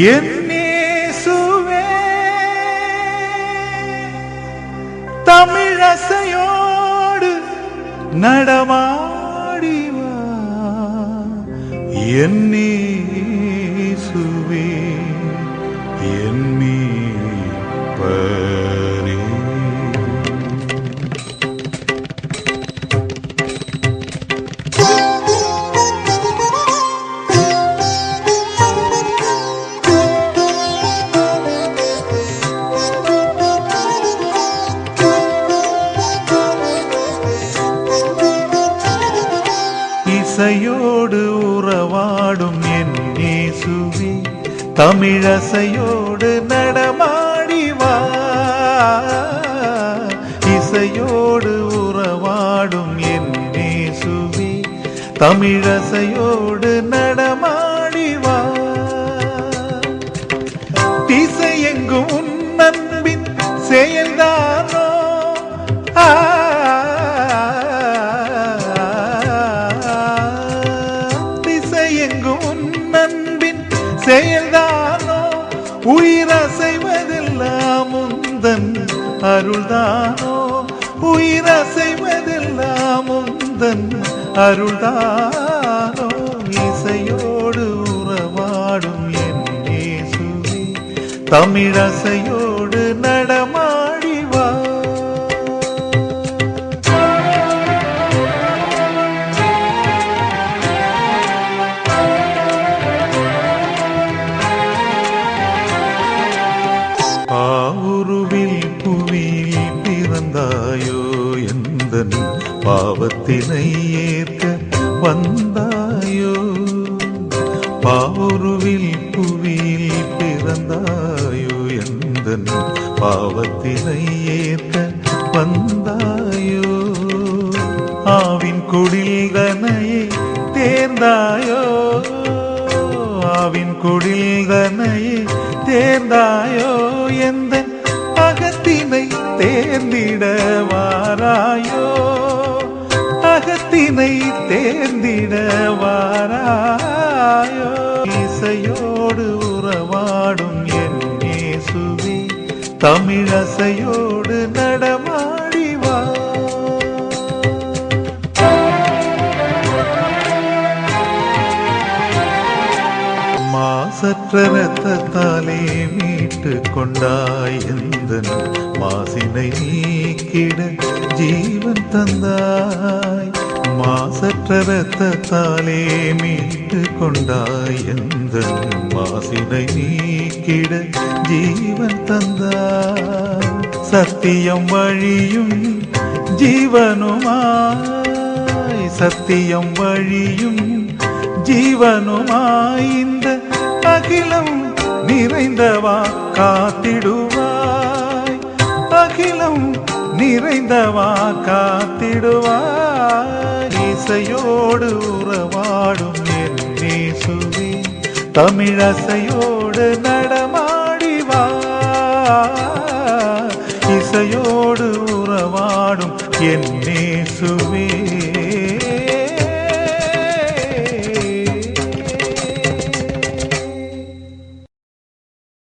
என் இயேசுவே தமிழசையோடு நடமாடி வா. என் இயேசுவே என் மீட்பரே. இசையோடு உறவாடும் என் இயேசுவே தமிழசையோடு நடமாடி வா. இசையோடு உறவாடும் என் இயேசுவே தமிழசையோடு நடமாடி வா. திசையெங்கும் உன் அன்பின் செயல்தானோ செயல்தானோ உயிரசைவதெல்லாம் உந்தன் அருள்தானோ. உயிரசைவதெல்லாம் உந்தன் அருள்தானோ. இசையோடு உறவாடும் என் இயேசுவே தமிழசையோடு நடமாடி வா. பாவுருவில் புவியில் பிறந்தாயோ எந்தன் பாவத்தினை ஏற்க வந்தாயோ. பாவுருவில் புவியில் பிறந்தாயோ எந்தன் பாவத்தினை ஏற்க வந்தாயோ. ஆவின் குடில்தனையே தேர்ந்தாயோ. ஆவின் குடில்தனையே தேர்ந்தாயோ. எந்த அகத்தினை தேர்ந்திட வாராயோ. அகத்தினை தேர்ந்திட வாராயோ. இசையோடு உறவாடும் என் இயேசுவே தமிழசையோடு நடமாடி வா. மாசற்ற ரத்தத்தாலே மீட்டு கொண்டாய் எந்தன் மாசினை நீக்கிட ஜீவன் தந்தாய். மாசற்ற ரத்தத்தாலே மீட்டு கொண்டாய் எந்தன் மாசினை நீக்கிட ஜீவன் தந்தாய். சத்தியம் வழியும் ஜீவனுமாய். சத்தியம் வழியும் ஜீவனுமாய் இந்த அகிலம் நிறைந்தவா காத்திடுவாய். அகிலம் நிறைந்தவா காத்திடுவாய். இசையோடு உறவாடும் என் இயேசுவே தமிழசையோடு நடமாடி வா. இசையோடு உறவாடும் என் இயேசுவே